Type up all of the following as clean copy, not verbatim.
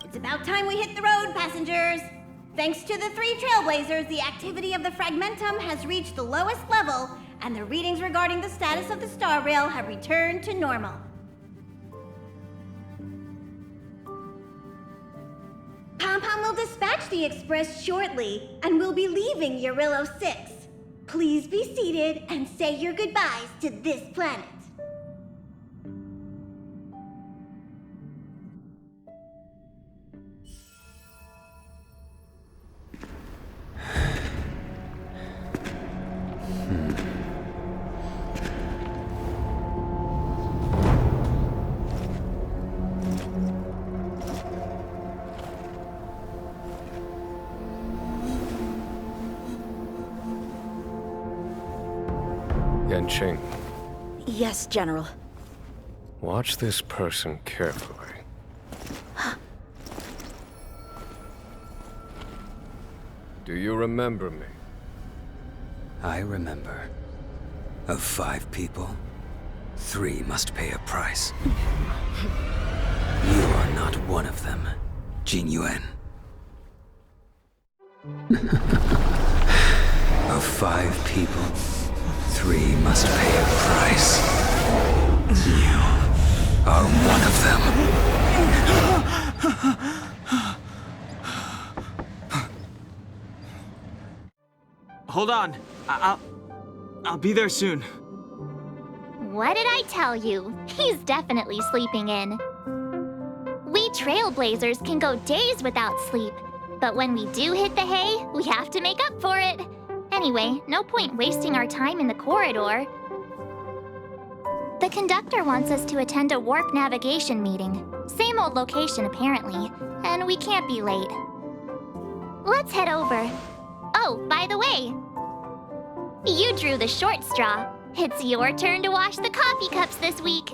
It's about time we hit the road, passengers. Thanks to the 3 trailblazers, the activity of the fragmentum has reached the lowest level, and the readings regarding the status of the StarRail have returned to normal. Pom-Pom will dispatch the Express shortly, and we'll be leaving Jarilo IV. Please be seated and say your goodbyes to this planet. Yanqing, Yes, General. watch this person carefully. Do you remember me? I remember. Of 5 people, 3 must pay a price. You are not one of them, Jin Yuan. Of 5 people, 3 must pay a price. You are one of them. Hold on. I'll be there soon. What did I tell you? He's definitely sleeping in. We trailblazers can go days without sleep, but when we do hit the hay, we have to make up for it. Anyway, no point wasting our time in the corridor. The conductor wants us to attend a warp navigation meeting. Same old location, apparently, and we can't be late. Let's head over. Oh, by the way, you drew the short straw. It's your turn to wash the coffee cups this week.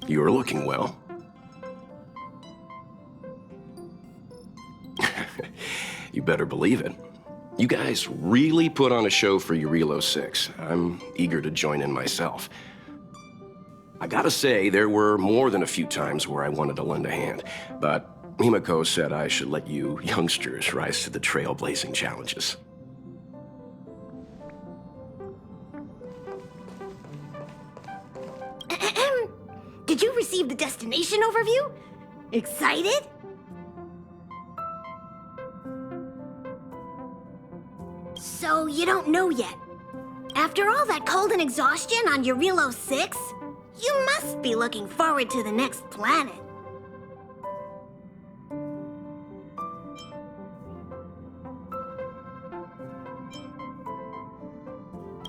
You're looking well. You better believe it. You guys really put on a show for Jarilo VI. I'm eager to join in myself. I gotta say, there were more than a few times where I wanted to lend a hand, but Himiko said I should let you youngsters rise to the trailblazing challenges. Did you receive the destination overview? Excited? So you don't know yet. After all that cold and exhaustion on Jarilo VI, you must be looking forward to the next planet.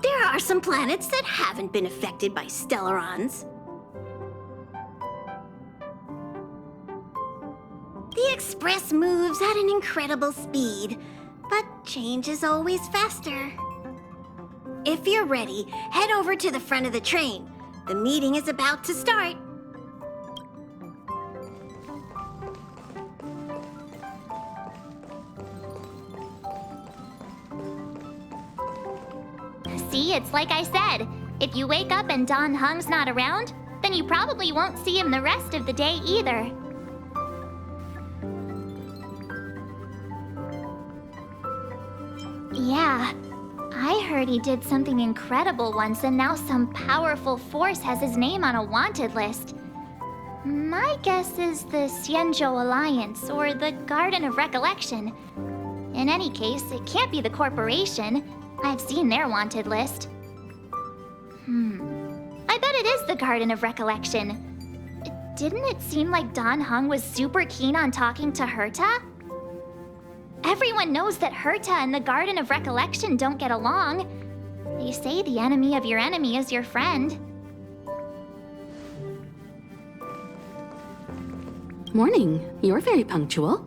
There are some planets that haven't been affected by stellarons. The Express moves at an incredible speed, but change is always faster. If you're ready, head over to the front of the train. The meeting is about to start. See, it's like I said. If you wake up and Don Hung's not around, then you probably won't see him the rest of the day either. Yeah. I heard he did something incredible once, and now some powerful force has his name on a wanted list. My guess is the Xianzhou Alliance, or the Garden of Recollection. In any case, it can't be the corporation. I've seen their wanted list. I bet it is the Garden of Recollection. Didn't it seem like Dan Heng was super keen on talking to Herta? Everyone knows that Herta and the Garden of Recollection don't get along. They say the enemy of your enemy is your friend. Morning. You're very punctual.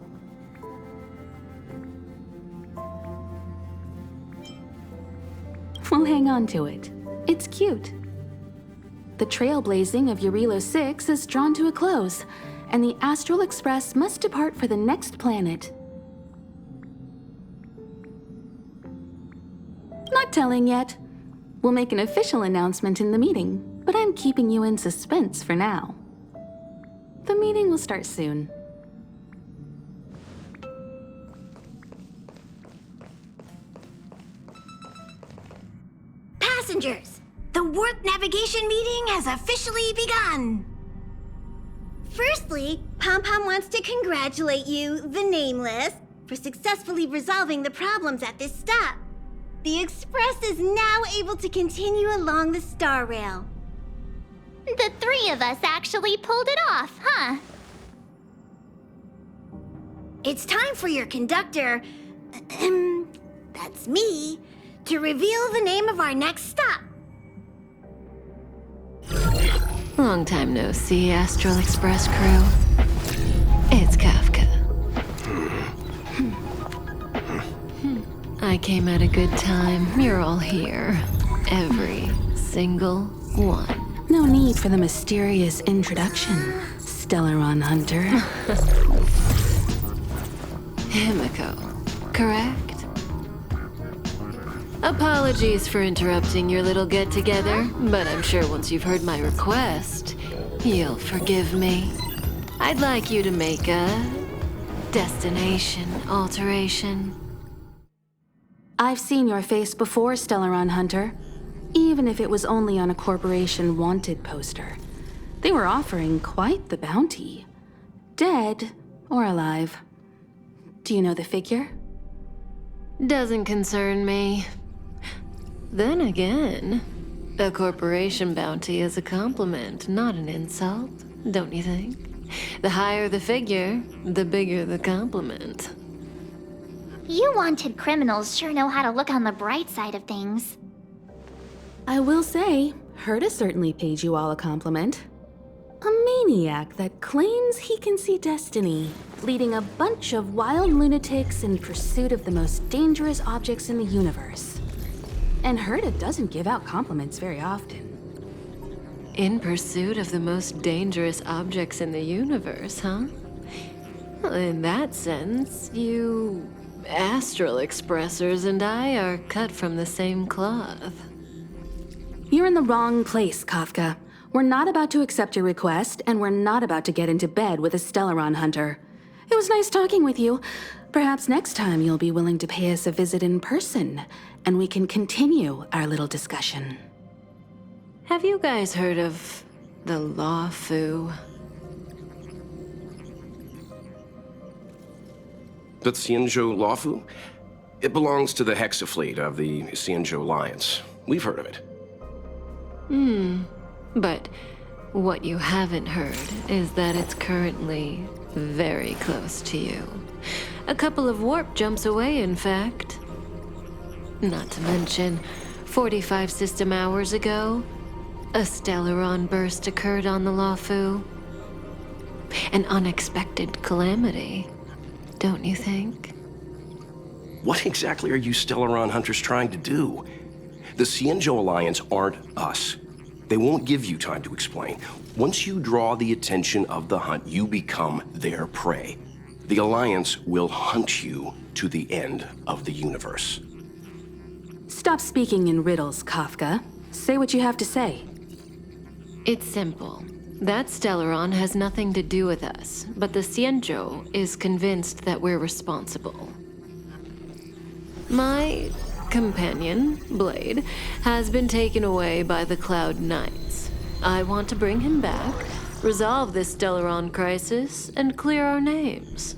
We'll hang on to it. It's cute. The trailblazing of Jarilo VI is drawn to a close, and the Astral Express must depart for the next planet. Not telling yet. We'll make an official announcement in the meeting, but I'm keeping you in suspense for now. The meeting will start soon. Passengers, the warp navigation meeting has officially begun. Firstly, Pom Pom wants to congratulate you, the Nameless, for successfully resolving the problems at this stop. The Express is now able to continue along the StarRail. The three of us actually pulled it off, huh? It's time for your conductor, that's me, to reveal the name of our next stop. Long time no see, Astral Express crew. It's Kafka. I came at a good time. You're all here. Every single one. No need for the mysterious introduction, Stellaron Hunter. Himiko, correct? Apologies for interrupting your little get-together, but I'm sure once you've heard my request, you'll forgive me. I'd like you to make a destination alteration. I've seen your face before, Stellaron Hunter. Even if it was only on a corporation wanted poster. They were offering quite the bounty. Dead or alive. Do you know the figure? Doesn't concern me. Then again, a corporation bounty is a compliment, not an insult, don't you think? The higher the figure, the bigger the compliment. You wanted criminals sure know how to look on the bright side of things. I will say, Herta certainly paid you all a compliment. A maniac that claims he can see destiny, leading a bunch of wild lunatics in pursuit of the most dangerous objects in the universe. And Herta doesn't give out compliments very often. In pursuit of the most dangerous objects in the universe, huh? Well, in that sense, you Astral Expressers and I are cut from the same cloth. You're in the wrong place, Kafka. We're not about to accept your request, and we're not about to get into bed with a Stellaron Hunter. It was nice talking with you. Perhaps next time you'll be willing to pay us a visit in person, and we can continue our little discussion. Have you guys heard of the Law Fu? The Xianzhou Lawfu? It belongs to the Hexafleet of the Xianzhou Alliance. We've heard of it. But what you haven't heard is that it's currently very close to you. A couple of warp jumps away, in fact. Not to mention, 45 system hours ago, a Stellaron burst occurred on the Lawfu. An unexpected calamity, don't you think? What exactly are you Stellaron hunters trying to do? The Xianzhou Alliance aren't us. They won't give you time to explain. Once you draw the attention of the hunt, you become their prey. The Alliance will hunt you to the end of the universe. Stop speaking in riddles, Kafka. Say what you have to say. It's simple. That Stellaron has nothing to do with us, but the Xianzhou is convinced that we're responsible. My companion, Blade, has been taken away by the Cloud Knights. I want to bring him back, resolve this Stellaron crisis, and clear our names.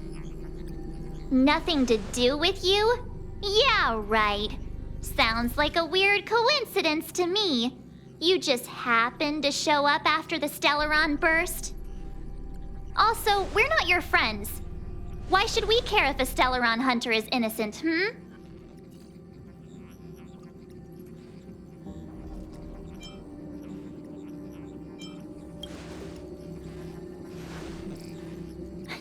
Nothing to do with you? Yeah, right. Sounds like a weird coincidence to me. You just happened to show up after the Stellaron burst? Also, we're not your friends. Why should we care if a Stellaron hunter is innocent,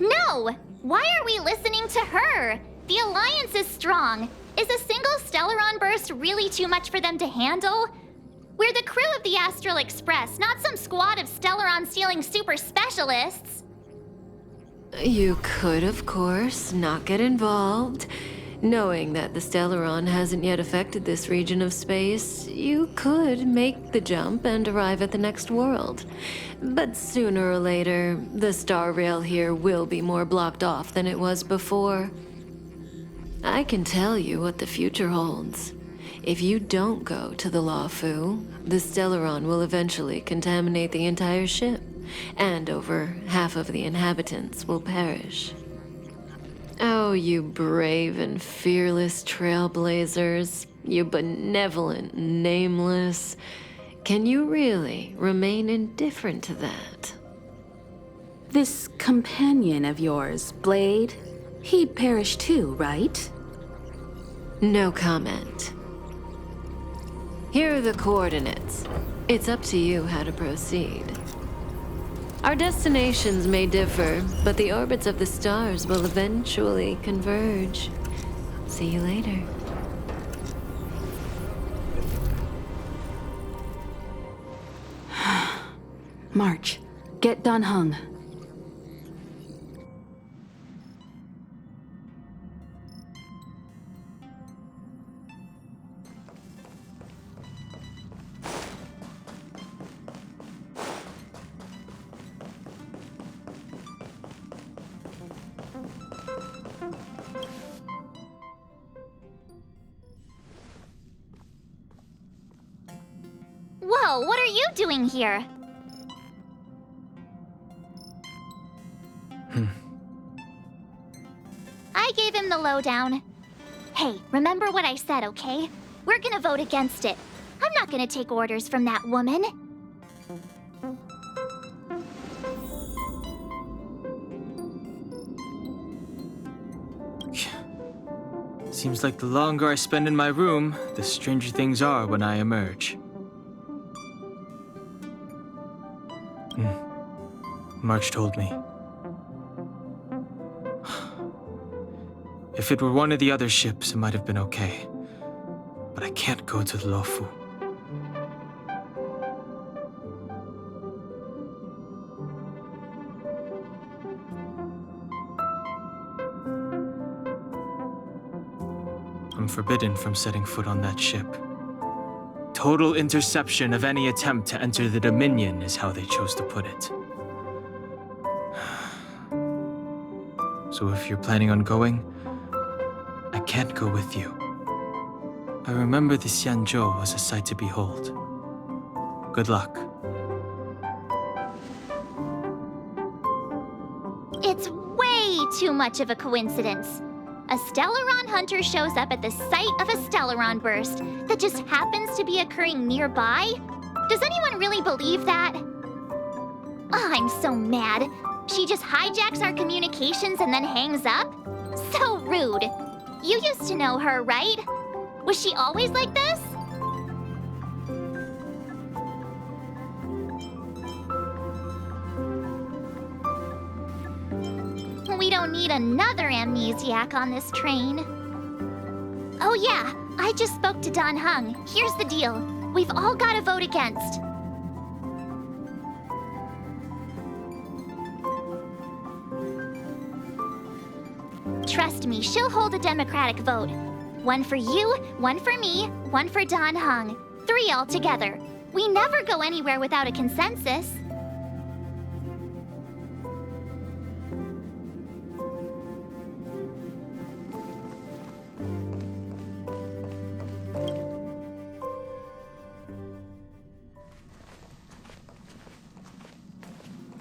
No! Why are we listening to her? The Alliance is strong. Is a single Stellaron burst really too much for them to handle? We're the crew of the Astral Express, not some squad of Stellaron-stealing super specialists. You could, of course, not get involved. Knowing that the Stellaron hasn't yet affected this region of space, you could make the jump and arrive at the next world. But sooner or later, the StarRail here will be more blocked off than it was before. I can tell you what the future holds. If you don't go to the Lawfu, the Stellaron will eventually contaminate the entire ship, and over half of the inhabitants will perish. Oh, you brave and fearless trailblazers, you benevolent nameless. Can you really remain indifferent to that? This companion of yours, Blade, he'd perish too, right? No comment. Here are the coordinates. It's up to you how to proceed. Our destinations may differ, but the orbits of the stars will eventually converge. See you later. March, get Dan Heng. Whoa, what are you doing here? I gave him the lowdown. Hey, remember what I said, okay? We're gonna vote against it. I'm not gonna take orders from that woman. Seems like the longer I spend in my room, the stranger things are when I emerge. March told me. If it were one of the other ships, it might have been okay. But I can't go to the Lawfu. I'm forbidden from setting foot on that ship. Total interception of any attempt to enter the Dominion is how they chose to put it. So if you're planning on going, I can't go with you. I remember the Xianzhou was a sight to behold. Good luck. It's way too much of a coincidence. A Stellaron hunter shows up at the site of a Stellaron burst that just happens to be occurring nearby? Does anyone really believe that? I'm so mad. She just hijacks our communications and then hangs up? So rude. You used to know her, right? Was she always like this? We don't need another amnesiac on this train. Oh yeah, I just spoke to Dan Heng. Here's the deal. We've all got to vote against. Trust me, she'll hold a democratic vote. One for you, one for me, one for Dan Heng. 3 altogether. We never go anywhere without a consensus.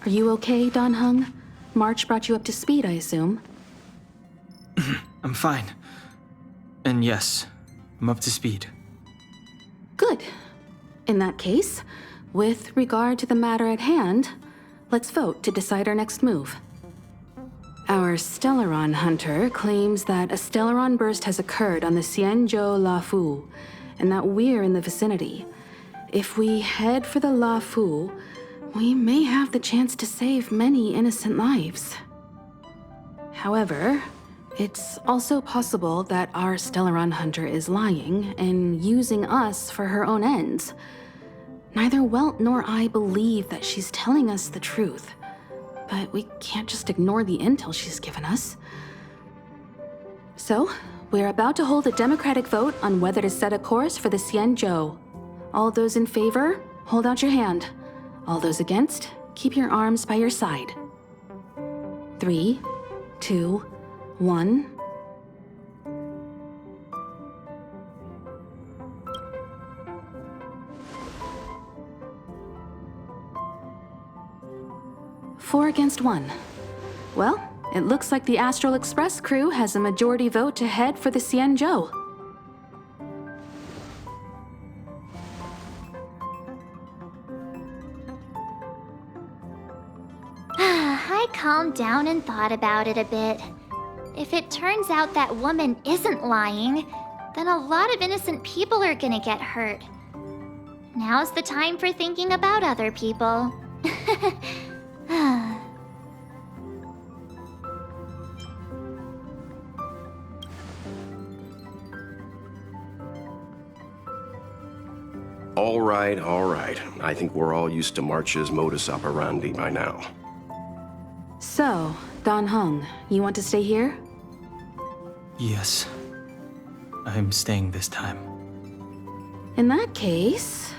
Are you okay, Don Hung? March brought you up to speed, I assume. I'm fine. And yes, I'm up to speed. Good. In that case, with regard to the matter at hand, let's vote to decide our next move. Our Stellaron hunter claims that a Stellaron burst has occurred on the Xianzhou La Fu, and that we're in the vicinity. If we head for the La Fu, we may have the chance to save many innocent lives. However, it's also possible that our Stellaron hunter is lying and using us for her own ends. Neither Welt nor I believe that she's telling us the truth, but we can't just ignore the intel she's given us. So, we're about to hold a democratic vote on whether to set a course for the Xianzhou. All those in favor, hold out your hand. All those against, keep your arms by your side. 3, 2, 1. Four against 1. Well, it looks like the Astral Express crew has a majority vote to head for the Xianzhou. I calmed down and thought about it a bit. If it turns out that woman isn't lying, then a lot of innocent people are gonna get hurt. Now's the time for thinking about other people. All right, all right. I think we're all used to March's modus operandi by now. So, Don Hung, you want to stay here? Yes. I'm staying this time. In that case,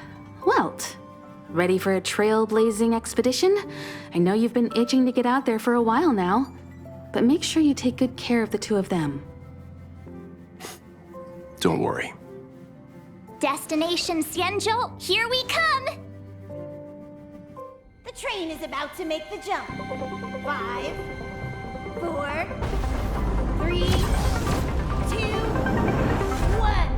Welt, ready for a trailblazing expedition? I know you've been itching to get out there for a while now, but make sure you take good care of the two of them. Don't worry. Destination Xianzhou, here we come! The train is about to make the jump. 5, 4, 3, 2, 1.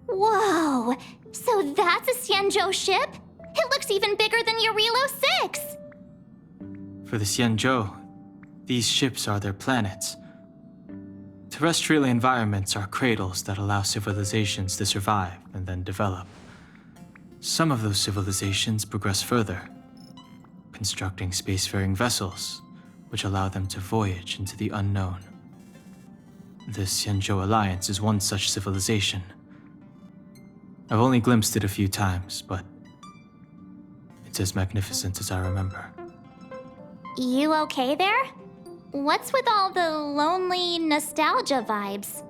Whoa! So that's a Xianzhou ship? It looks even bigger than Jarilo IV! For the Xianzhou, these ships are their planets. Terrestrial environments are cradles that allow civilizations to survive and then develop. Some of those civilizations progress further, constructing spacefaring vessels, which allow them to voyage into the unknown. The Xianzhou Alliance is one such civilization. I've only glimpsed it a few times, but it's as magnificent as I remember. You okay there? What's with all the lonely nostalgia vibes?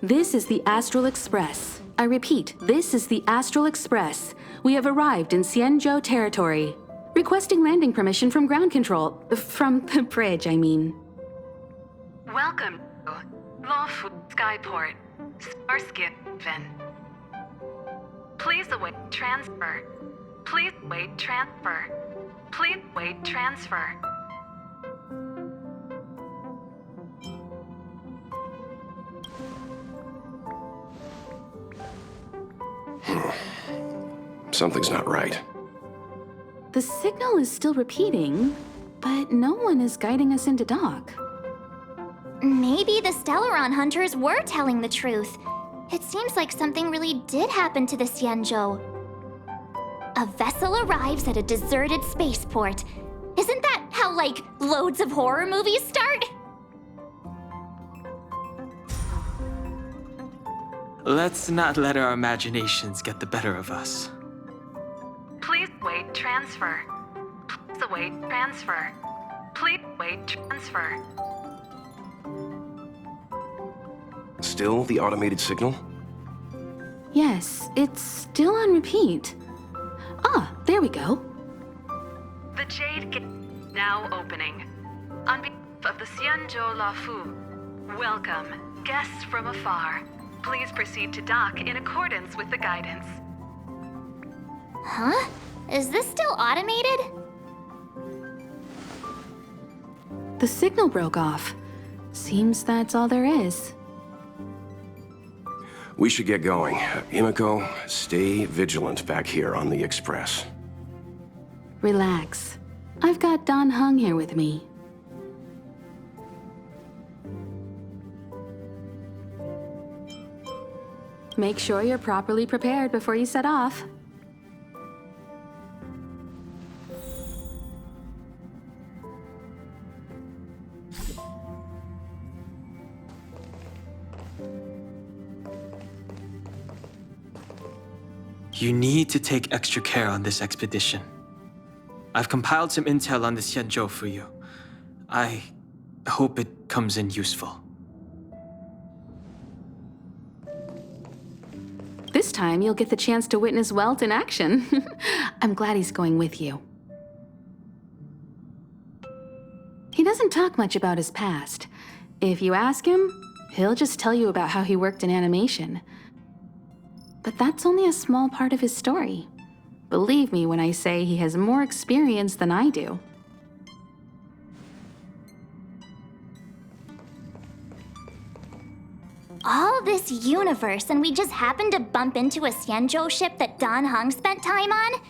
This is the Astral Express. I repeat, this is the Astral Express. We have arrived in Xianzhou territory. Requesting landing permission from ground control. From the bridge, I mean. Welcome to Lawful Skyport, Starskin. Please await transfer. Please wait transfer. Please wait transfer. Something's not right. The signal is still repeating, but no one is guiding us into dock. Maybe the Stellaron hunters were telling the truth. It seems like something really did happen to the Xianzhou. A vessel arrives at a deserted spaceport. Isn't that how, like, loads of horror movies start? Let's not let our imaginations get the better of us. Please wait transfer. Please await transfer. Please wait transfer. Still the automated signal? Yes, it's still on repeat. Ah, there we go. The Jade Gate now opening. On behalf of the Xianzhou Lafu, welcome, guests from afar. Please proceed to dock in accordance with the guidance. Huh? Is this still automated? The signal broke off. Seems that's all there is. We should get going. Himiko, stay vigilant back here on the Express. Relax. I've got Dan Heng here with me. Make sure you're properly prepared before you set off. You need to take extra care on this expedition. I've compiled some intel on the Xianzhou for you. I hope it comes in useful. This time, you'll get the chance to witness Welt in action. I'm glad he's going with you. He doesn't talk much about his past. If you ask him, he'll just tell you about how he worked in animation. But that's only a small part of his story. Believe me when I say he has more experience than I do. All this universe, and we just happened to bump into a Xianzhou ship that Dan Heng spent time on?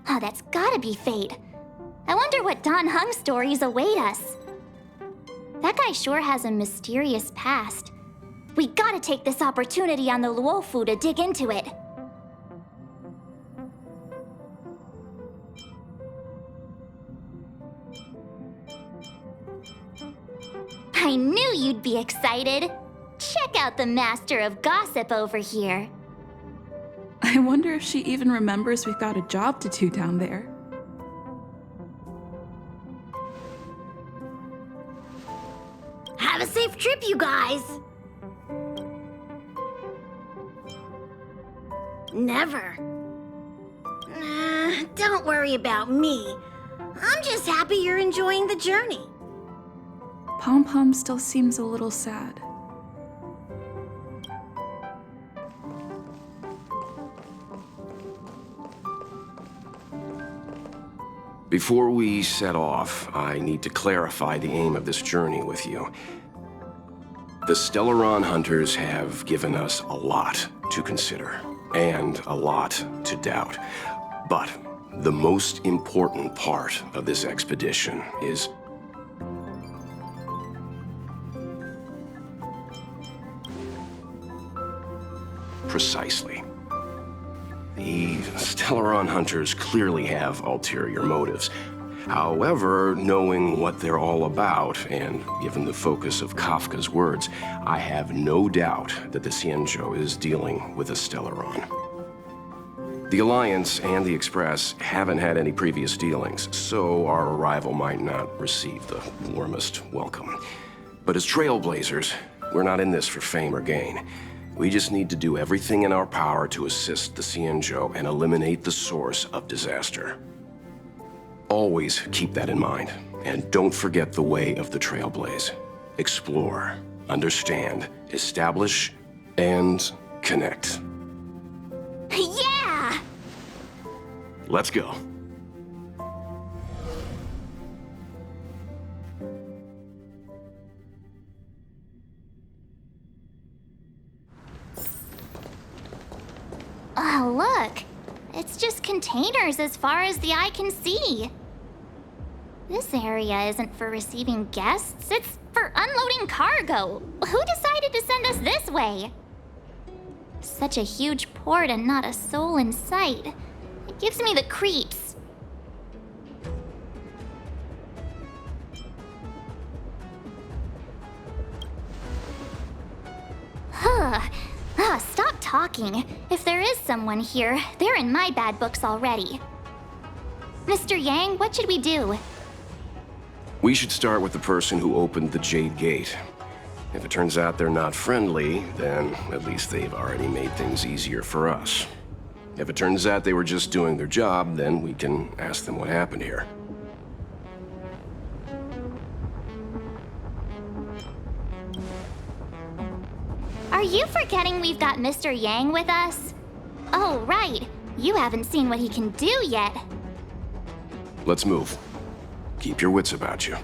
Oh, that's gotta be fate. I wonder what Dan Heng's stories await us. That guy sure has a mysterious past. We gotta take this opportunity on the Luofu to dig into it. I knew you'd be excited. Check out the master of gossip over here. I wonder if she even remembers we've got a job to do down there. Have a safe trip, you guys! Never. Don't worry about me. I'm just happy you're enjoying the journey. Pom Pom still seems a little sad. Before we set off, I need to clarify the aim of this journey with you. The Stellaron hunters have given us a lot to consider, and a lot to doubt. But the most important part of this expedition is precisely. The Stellaron hunters clearly have ulterior motives. However, knowing what they're all about, and given the focus of Kafka's words, I have no doubt that the Xianzhou is dealing with a Stellaron. The Alliance and the Express haven't had any previous dealings, so our arrival might not receive the warmest welcome. But as trailblazers, we're not in this for fame or gain. We just need to do everything in our power to assist the Xianzhou and eliminate the source of disaster. Always keep that in mind, and don't forget the way of the Trailblaze. Explore, understand, establish, and connect. Yeah! Let's go. Oh, look. It's just containers as far as the eye can see. This area isn't for receiving guests, it's for unloading cargo. Who decided to send us this way? Such a huge port and not a soul in sight. It gives me the creeps. Huh. Stop talking. If there is someone here, they're in my bad books already. Mr. Yang, what should we do? We should start with the person who opened the Jade Gate. If it turns out they're not friendly, then at least they've already made things easier for us. If it turns out they were just doing their job, then we can ask them what happened here. Are you forgetting we've got Mr. Yang with us? Oh, right. You haven't seen what he can do yet. Let's move. Keep your wits about you.